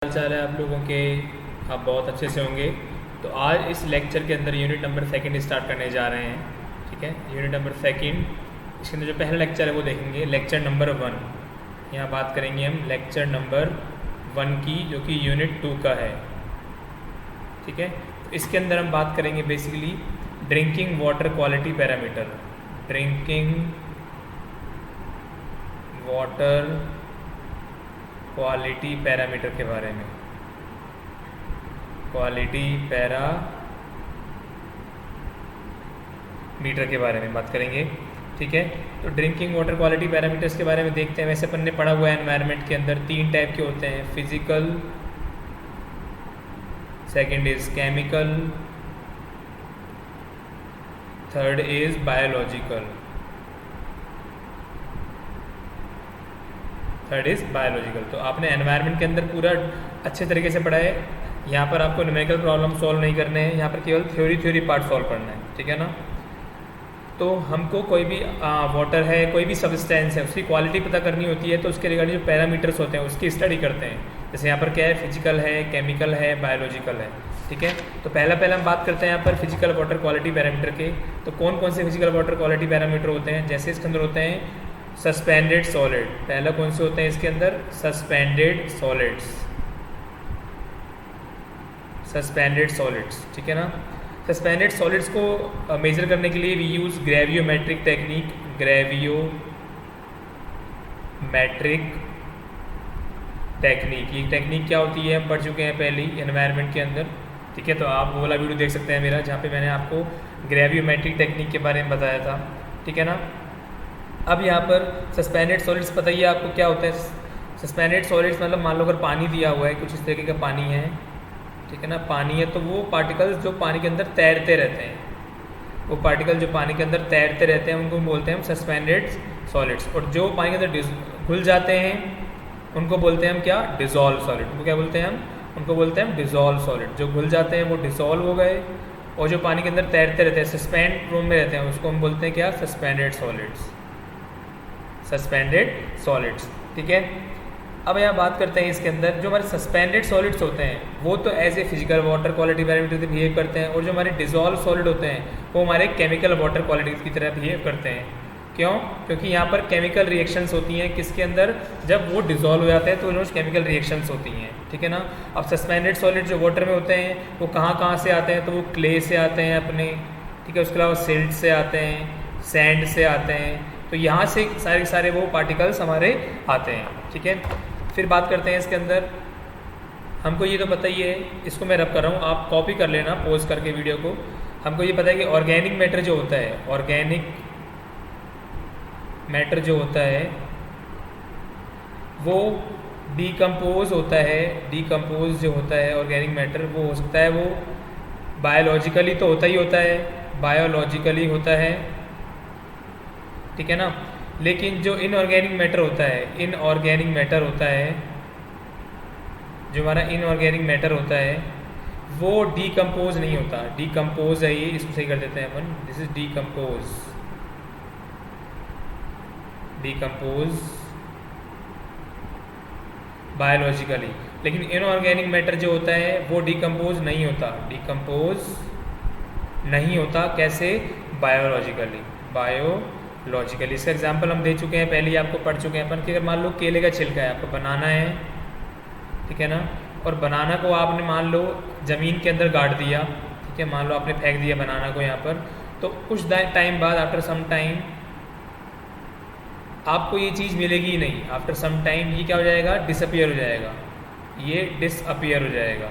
हाल चाल है आप लोगों के। आप बहुत अच्छे से होंगे। तो आज इस लेक्चर के अंदर यूनिट नंबर सेकंड स्टार्ट करने जा रहे हैं। ठीक है, यूनिट नंबर सेकंड। इसके अंदर जो पहला लेक्चर है वो देखेंगे, लेक्चर नंबर 1। यहाँ बात करेंगे हम लेक्चर नंबर 1 की, जो कि यूनिट 2 का है। ठीक है, तो इसके अंदर हम बात करेंगे basically drinking water quality parameter. Drinking water quality parameter के बारे में, क्वालिटी पैरामीटर के बारे में बात करेंगे। ठीक है, तो ड्रिंकिंग वाटर क्वालिटी पैरामीटर्स के बारे में देखते हैं। वैसे अपन ने पढ़ा हुआ है एनवायरनमेंट के अंदर 3 टाइप के होते हैं, physical, second is chemical, third is biological. तो आपने एनवायरनमेंट के अंदर पूरा अच्छे तरीके से पढ़ा है। यहाँ पर आपको न्यूमेरिकल प्रॉब्लम सॉल्व नहीं करने हैं, यहाँ पर केवल थ्योरी पार्ट सॉल्व करना है। ठीक है ना। तो हमको कोई भी वाटर है, कोई भी सब्सटेंस है, उसकी क्वालिटी पता करनी होती है, तो उसके रिगार्डिंग जो पैरामीटर्स होते हैं उसकी स्टडी करते हैं। जैसे यहाँ पर क्या है, फिजिकल है, केमिकल है, बायोलॉजिकल है। ठीक है, तो पहले हम बात करते हैं यहाँ पर फिजिकल वाटर क्वालिटी पैरामीटर के। तो कौन कौन से फिजिकल वाटर क्वालिटी पैरामीटर होते हैं? जैसे इसके अंदर होते हैं सस्पेंडेड सॉलिड। पहला कौन से होते हैं इसके अंदर? Suspended solids. ठीक है ना। सस्पेंडेड सॉलिड्स को मेजर करने के लिए वी यूज़ ग्रेवियोमेट्रिक टेक्निक। ये टेक्निक क्या होती है हम पढ़ चुके हैं पहले ही एनवायरनमेंट के अंदर। ठीक है, तो आप वो वाला वीडियो देख सकते हैं मेरा, जहाँ पे मैंने आपको ग्रेवियोमेट्रिक टेक्निक के बारे में बताया था। ठीक है ना। अब यहाँ पर सस्पेंडेड सॉलिड्स बताइए आपको क्या होता है। सस्पेंडेड सॉलिड्स मतलब मान लो अगर पानी दिया हुआ है, कुछ इस तरीके का पानी है, ठीक है ना, पानी है, तो वो पार्टिकल्स जो पानी के अंदर तैरते रहते हैं, उनको बोलते हैं हम सस्पेंडेड सॉलिड्स। और जो पानी के अंदर घुल जाते हैं उनको बोलते हैं हम क्या? Dissolve solid. उनको क्या बोलते हैं हम? उनको बोलते हैं हम डिसॉल्व सॉलिड। जो घुल जाते हैं वो डिसॉल्व हो गए, और जो पानी के अंदर तैरते रहते हैं, सस्पेंड रूम में रहते हैं, उसको हम बोलते हैं क्या? Suspended solids. ठीक है, अब यहाँ बात करते हैं इसके अंदर जो हमारे सस्पेंडेड सॉलिड्स होते हैं वो तो as a physical water quality parameter से बिहेव करते हैं, और जो हमारे डिसॉल्व सॉलिड होते हैं वो हमारे केमिकल वाटर क्वालिटी की तरह बिहेव करते हैं। क्यों? क्योंकि यहाँ पर केमिकल रिएक्शंस होती हैं किसके अंदर? जब वो डिसॉल्व हो जाते हैं तो उनमें केमिकल रिएक्शंस होती हैं। ठीक है ना। अब सस्पेंडेड सॉलिड जो वाटर में होते हैं वो कहाँ से आते हैं? तो वो क्ले से आते हैं अपने, ठीक है, उसके अलावा सिल्ट से आते हैं, सैंड से आते हैं। तो यहाँ से सारे वो पार्टिकल्स हमारे आते हैं। ठीक है, फिर बात करते हैं इसके अंदर। हमको ये तो पता ही है, इसको मैं रब कर रहा हूँ, आप कॉपी कर लेना पॉज करके वीडियो को। हमको ये पता है कि ऑर्गेनिक मैटर जो होता है, वो डिकम्पोज होता है। डिकम्पोज जो होता है ऑर्गेनिक मैटर, वो हो सकता है वो बायोलॉजिकली तो होता ही होता है, ठीक है ना। लेकिन जो इनऑर्गेनिक मैटर होता है, जो हमारा इनऑर्गेनिक मैटर होता है वो डिकम्पोज नहीं होता। डिकम्पोज है ये, इसको सही कर देते हैं अपन। This is decompose biologically. लेकिन इनऑर्गेनिक मैटर जो होता है वो डिकम्पोज नहीं होता। कैसे? बायोलॉजिकली। इसका एग्जांपल हम दे चुके हैं, पहले ही आपको पढ़ चुके हैं अपन कि अगर मान लो केले का छिलका है, आपको बनाना है, ठीक है ना, और बनाना को आपने मान लो ज़मीन के अंदर गाड़ दिया, ठीक है, मान लो आपने फेंक दिया बनाना को यहाँ पर, तो कुछ टाइम बाद, आफ्टर सम टाइम, आपको ये चीज़ मिलेगी ही नहीं। आफ्टर सम टाइम ये क्या हो जाएगा? डिसअपियर हो जाएगा।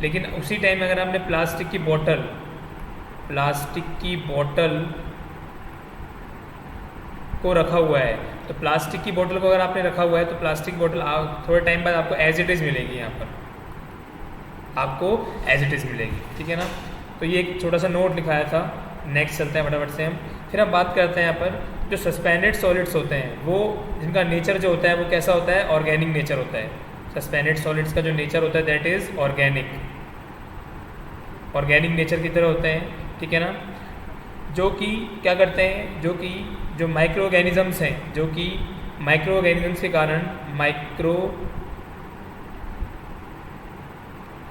लेकिन उसी टाइम अगर आपने प्लास्टिक की बोतल को रखा हुआ है, तो प्लास्टिक की बोतल को अगर आपने रखा हुआ है तो प्लास्टिक बोतल थोड़े टाइम बाद आपको एज इट इज़ मिलेगी। यहाँ पर आपको एज इट इज़ मिलेगी। ठीक है ना। तो ये एक छोटा सा नोट लिखाया था। नेक्स्ट चलते हैं फटाफट से हम। फिर हम बात करते हैं यहाँ पर जो सस्पेंडेड सॉलिड्स होते हैं, वो जिनका नेचर जो होता है वो कैसा होता है? ऑर्गेनिक नेचर होता है। सस्पेंडेड सॉलिड्स का जो नेचर होता है दैट इज़ ऑर्गेनिक नेचर की तरह होते हैं। ठीक है ना। जो कि क्या करते हैं? जो माइक्रो ऑर्गेनिजम्स हैं, जो कि माइक्रो ऑर्गेनिजम्स के कारण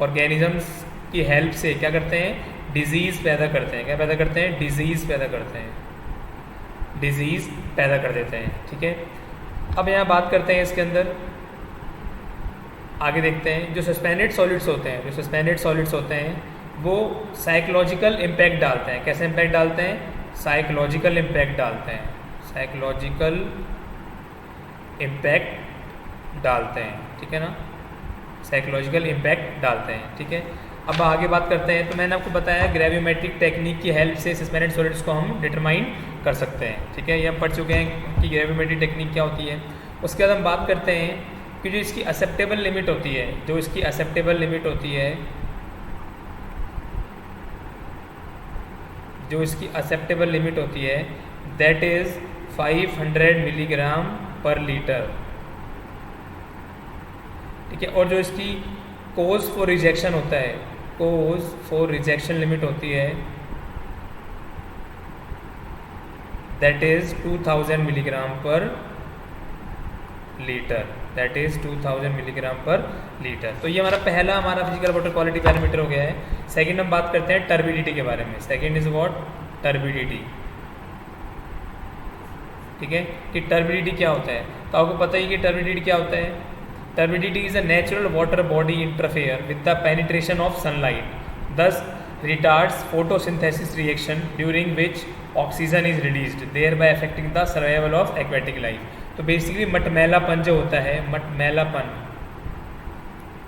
ऑर्गेनिजम्स की हेल्प से क्या करते हैं, डिजीज़ पैदा करते हैं। क्या पैदा करते हैं, डिजीज़ पैदा करते हैं, डिजीज़ पैदा कर देते हैं। ठीक है, अब यहाँ बात करते हैं इसके अंदर, आगे देखते हैं। जो सस्पेंडेड सॉलिड्स होते हैं, जो सस्पेंडेड सॉलिड्स होते हैं वो साइकोलॉजिकल इम्पैक्ट डालते हैं। कैसे इम्पैक्ट डालते हैं, साइकोलॉजिकल इम्पैक्ट डालते हैं, साइकोलॉजिकल इम्पैक्ट डालते हैं। ठीक है ना, साइकोलॉजिकल इम्पैक्ट डालते हैं। ठीक है, अब आगे बात करते हैं। तो मैंने आपको बताया ग्रेवियोमेट्रिक टेक्निक की हेल्प से सस्पेंडेड सॉलिड्स को हम डिटरमाइन कर सकते हैं। ठीक है, ये हम पढ़ चुके हैं कि ग्रेवियोमेट्रिक टेक्निक क्या होती है। उसके बाद हम बात करते हैं कि जो इसकी एक्सेप्टेबल लिमिट होती है, जो इसकी एक्सेप्टेबल लिमिट होती है, जो इसकी एक्सेप्टेबल लिमिट होती है दैट इज़ 500 मिलीग्राम पर लीटर। ठीक है, और जो इसकी कोज फॉर रिजेक्शन होता है, कोज फॉर रिजेक्शन लिमिट होती है दैट इज़ 2000 मिलीग्राम पर लीटर, दैट इज़ 2000 मिलीग्राम पर लीटर। तो ये हमारा फिजिकल वाटर क्वालिटी पैरामीटर हो गया है। सेकंड हम बात करते हैं टर्बिडिटी के बारे में। Second is what, turbidity. ठीक है, कि टर्बिडिटी क्या होता है, तो आपको पता ही कि टर्बिडिटी क्या होता है। Turbidity is a natural water body interfere with the penetration of sunlight, thus retards photosynthesis reaction during which oxygen is released, thereby affecting the survival of aquatic life. तो बेसिकली मटमैलापन जो होता है,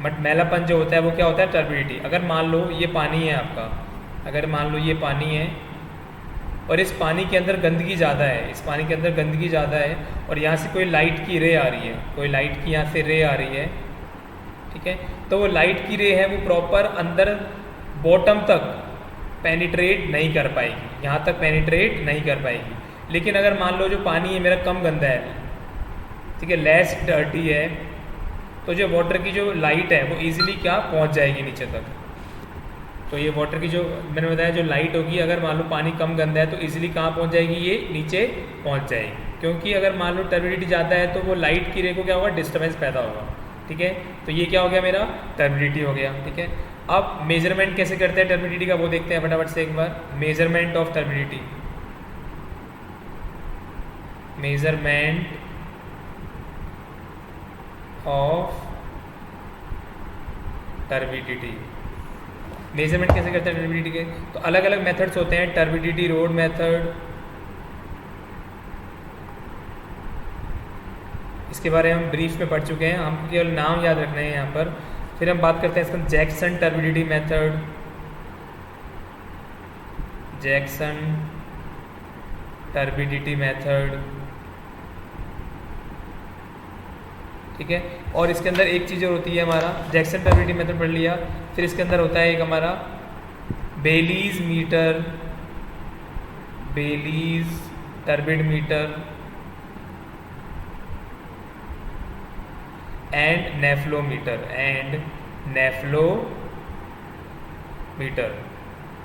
मटमैलापन जो होता है वो क्या होता है, टर्बिडिटी। अगर मान लो ये पानी है आपका, अगर मान लो ये पानी है और इस पानी के अंदर गंदगी ज़्यादा है, इस पानी के अंदर गंदगी ज़्यादा है और यहाँ से कोई लाइट की रे आ रही है, कोई लाइट की यहाँ से रे आ रही है। ठीक है, तो वो लाइट की रे है वो प्रॉपर अंदर बॉटम तक पेनिट्रेट नहीं कर पाएगी, यहाँ तक पेनिट्रेट नहीं कर पाएगी। लेकिन अगर मान लो जो पानी है मेरा कम गंदा है, ठीक है, लेस डर्टी है, तो जो वाटर की जो लाइट है वो इजीली क्या पहुँच जाएगी नीचे तक। तो ये वाटर की जो मैंने बताया जो लाइट होगी, अगर मान लो पानी कम गंदा है तो इजीली कहाँ पहुँच जाएगी, ये नीचे पहुँच जाएगी। क्योंकि अगर मान लो टर्बिडिटी ज़्यादा है तो वो लाइट की रे को क्या होगा, डिस्टर्बेंस पैदा होगा। ठीक है, तो ये क्या हो गया, मेरा टर्बिडिटी हो गया। ठीक है, अब मेजरमेंट कैसे करते हैं टर्बिडिटी का वो देखते हैं फटाफट से एक बार। Measurement of turbidity, measurement of turbidity, measurement कैसे करते हैं टर्बिडिटी के, तो अलग अलग मेथड्स होते हैं। टर्बिडिटी रोड मेथड, इसके बारे में हम ब्रीफ में पढ़ चुके हैं, हमको केवल नाम याद रखना है यहाँ पर। फिर हम बात करते हैं इसका Jackson turbidity method, Jackson turbidity method. ठीक है, और इसके अंदर एक चीज़ और होती है हमारा, जैक्सन टर्बिडिटी मेथड पढ़ लिया, फिर इसके अंदर होता है एक हमारा बेलीज मीटर, बेलीज टर्बिड मीटर एंड नेफ्लोमीटर,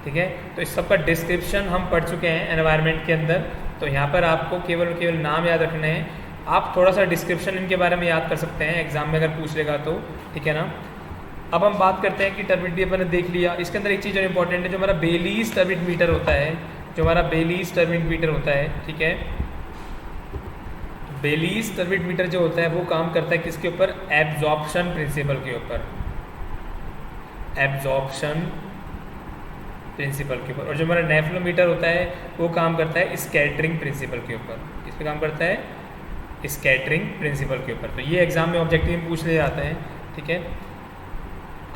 ठीक है। तो इस सब का डिस्क्रिप्शन हम पढ़ चुके हैं एनवायरनमेंट के अंदर, तो यहाँ पर आपको केवल नाम याद रखने हैं। आप थोड़ा सा डिस्क्रिप्शन इनके बारे में याद कर सकते हैं एग्जाम में अगर पूछ लेगा तो, ठीक है ना। अब हम बात करते हैं कि टर्बिडिटी अपन ने देख लिया, इसके अंदर एक चीज़ और इंपॉर्टेंट है, जो हमारा बेलीज टर्बिड मीटर होता है, जो हमारा बेलीज टर्बिड मीटर होता है, ठीक है। बेलीज टर्बिड मीटर जो होता है वो काम करता है किसके ऊपर, एब्जॉर्प्शन प्रिंसिपल के ऊपर, एब्जॉर्प्शन प्रिंसिपल के ऊपर। और जो हमारा नेफ्लोमीटर होता है वो काम करता है स्कैटरिंग प्रिंसिपल के ऊपर, किस पे काम करता है, स्कैटरिंग प्रिंसिपल के ऊपर। तो ये एग्जाम में ऑब्जेक्टिव में पूछ ले जाते हैं, ठीक है।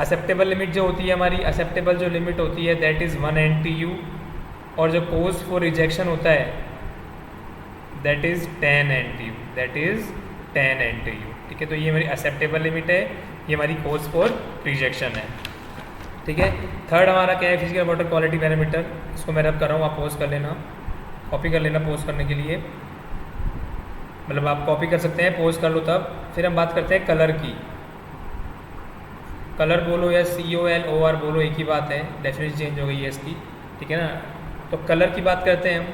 एक्सेप्टेबल लिमिट जो होती है हमारी, एक्सेप्टेबल जो लिमिट होती है दैट इज़ 1 NTU, और जो कोज फॉर रिजेक्शन होता है that is 10 NTU, that is 10 NTU, ठीक है। तो ये हमारी एक्सेप्टेबल लिमिट है, ये हमारी कोज फॉर रिजेक्शन है, ठीक है। थर्ड हमारा क्या है, फिजिकल वाटर क्वालिटी पैरामीटर, इसको मैं रब कर रहा हूँ, आप पोस्ट कर लेना, कॉपी कर लेना पोस्ट करने के लिए, मतलब आप कॉपी कर सकते हैं, पोस्ट कर लो तब। फिर हम बात करते हैं कलर की, कलर बोलो या COLOR बोलो एक ही बात है, डेफिनेशन चेंज हो गई है इसकी, ठीक है ना। तो कलर की बात करते हैं हम,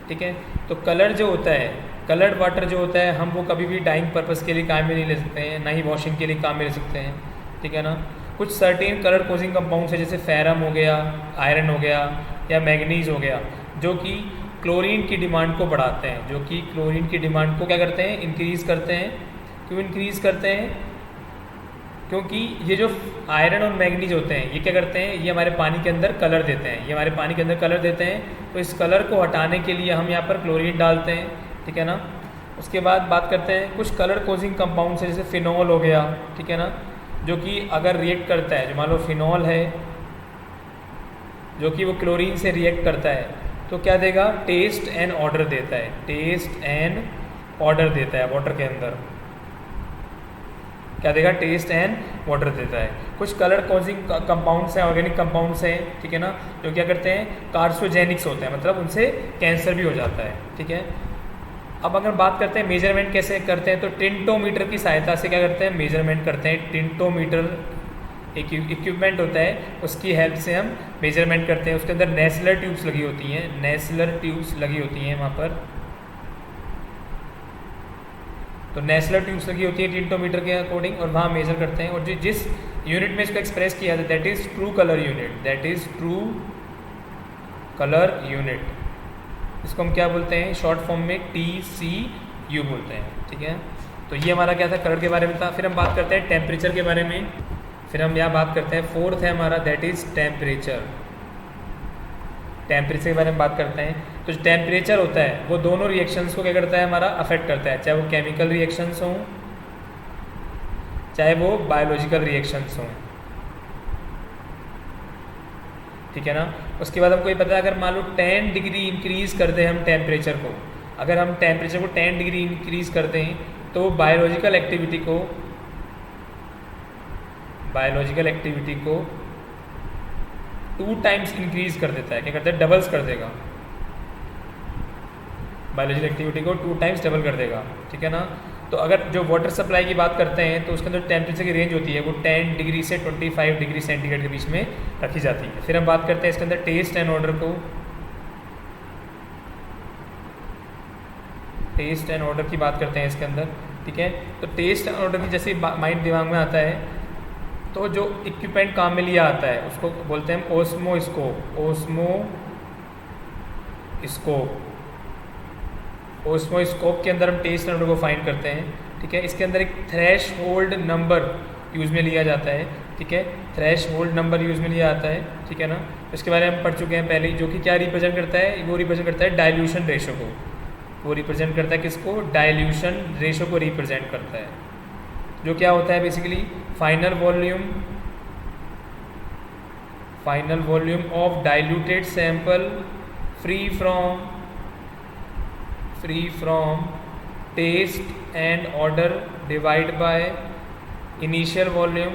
ठीक है। तो कलर जो होता है, कलर्ड वाटर जो होता है, हम वो कभी भी डाइंग पर्पज़ के लिए काम में नहीं ले सकते हैं, ना ही वॉशिंग के लिए काम में ले सकते हैं, ठीक है ना। कुछ सर्टेन कलर कोजिंग कंपाउंड्स है जैसे फेरम हो गया, आयरन हो गया या मैग्नीज हो गया, जो कि क्लोरीन की डिमांड को बढ़ाते हैं, जो कि क्लोरीन की डिमांड को क्या करते हैं, इंक्रीज़ करते हैं। क्यों इंक्रीज़ करते हैं? क्योंकि ये जो आयरन और मैग्नीज होते हैं ये क्या करते हैं, ये हमारे पानी के अंदर कलर देते हैं, ये हमारे पानी के अंदर कलर देते हैं। तो इस कलर को हटाने के लिए हम यहाँ पर क्लोरीन डालते हैं, ठीक है ना। उसके बाद बात करते हैं कुछ कलर कोजिंग कंपाउंड्स है जैसे फिनॉल हो गया, ठीक है ना, जो कि अगर रिएक्ट करता है, जो मान लो फिनॉल है जो कि वो क्लोरीन से रिएक्ट करता है तो क्या देगा, टेस्ट एंड ऑर्डर देता है, टेस्ट एंड ऑर्डर देता है वाटर के अंदर, क्या देगा, टेस्ट एंड वाटर देता है। कुछ कलर कॉजिंग कंपाउंड्स हैं, ऑर्गेनिक कंपाउंड्स हैं, ठीक है ना, जो क्या करते हैं, कार्सिनोजेनिक्स होते हैं, मतलब उनसे कैंसर भी हो जाता है, ठीक है। अब अगर बात करते हैं मेजरमेंट कैसे करते हैं, तो टिंटोमीटर की सहायता से क्या करते हैं, मेजरमेंट करते हैं। टिंटोमीटर एक इक्विपमेंट होता है, उसकी हेल्प से हम मेजरमेंट करते हैं। उसके अंदर नेसलर ट्यूब्स लगी होती हैं, नेसलर ट्यूब्स लगी होती हैं वहाँ पर, तो नेसलर ट्यूब्स लगी होती है टिंटोमीटर के अकॉर्डिंग, और वहाँ मेजर करते हैं। और जिस यूनिट में इसको एक्सप्रेस किया जाता है that is true colour unit, that is true colour unit, इसको हम क्या बोलते हैं, शॉर्ट फॉर्म में TCU बोलते हैं, ठीक है। तो ये हमारा क्या था, कलर के बारे में था। फिर हम बात करते हैं टेम्परेचर के बारे में, फिर हम यहाँ बात करते हैं, फोर्थ है हमारा दैट इज़ टेम्परेचर। टेम्परेचर के बारे में बात करते हैं, तो जो टेम्परेचर होता है वो दोनों रिएक्शंस को क्या करता है, हमारा अफेक्ट करता है, चाहे वो केमिकल रिएक्शंस हों चाहे वो बायोलॉजिकल रिएक्शंस हों, ठीक है ना। उसके बाद हमको ये पता है, अगर मान लो 10 डिग्री इंक्रीज़ कर दें हम टेम्परेचर को, अगर हम टेम्परेचर को 10 डिग्री इंक्रीज़ कर दें तो बायोलॉजिकल एक्टिविटी को 2 टाइम्स इंक्रीज़ कर देता है, क्या करता है, डबल्स कर देगा, बायोलॉजिकल एक्टिविटी को 2 टाइम्स डबल कर देगा, ठीक है ना। तो अगर जो वाटर सप्लाई की बात करते हैं तो उसके अंदर टेम्परेचर की रेंज होती है वो 10 डिग्री से 25 डिग्री सेंटीग्रेड के बीच में रखी जाती है। फिर हम बात करते हैं इसके अंदर टेस्ट एंड ऑर्डर को, टेस्ट एंड ऑर्डर की बात करते हैं इसके अंदर, ठीक है। तो टेस्ट एंड ऑर्डर की जैसे माइंड दिमाग में आता है, तो जो इक्विपमेंट काम में लिया आता है उसको बोलते हैं ओस्मोस्कोप, ओस्मोस्कोप के अंदर हम टेस्ट एंड ऑर्डर को फाइंड करते हैं, ठीक है। इसके अंदर एक थ्रेश होल्ड नंबर यूज़ में लिया जाता है, ठीक है, थ्रेश होल्ड नंबर यूज़ में लिया जाता है, ठीक है ना। इसके बारे में हम पढ़ चुके हैं पहले, जो कि क्या रिप्रेजेंट करता है, वो रिप्रेजेंट करता है डाइल्यूशन रेशो को, वो रिप्रेजेंट करता है किसको, डाइल्यूशन रेशो को रिप्रेजेंट करता है, जो क्या होता है basically final volume of diluted sample free from test and order divide by initial volume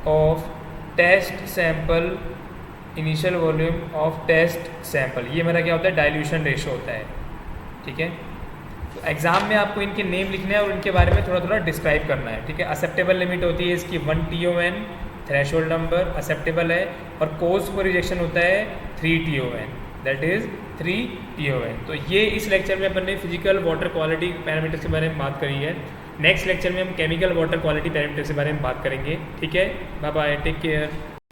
of test sample, ये मेरा क्या होता है, डाइल्यूशन रेशो होता है, ठीक है। तो एग्जाम में आपको इनके नेम लिखने हैं और इनके बारे में थोड़ा थोड़ा डिस्क्राइब करना है, ठीक है। एक्सेप्टेबल लिमिट होती है इसकी 1 TON, थ्रेशोल्ड नंबर एक्सेप्टेबल है, और कोज फॉर रिजेक्शन होता है 3 TON, दैट इज़ 3 TON। तो ये इस लेक्चर में अपन ने फिजिकल वाटर क्वालिटी पैरामीटर्स के बारे में बात करी है। नेक्स्ट लेक्चर में हम केमिकल वाटर क्वालिटी पैरामीटर्स के बारे में बात करेंगे, ठीक है। Bye bye, take care.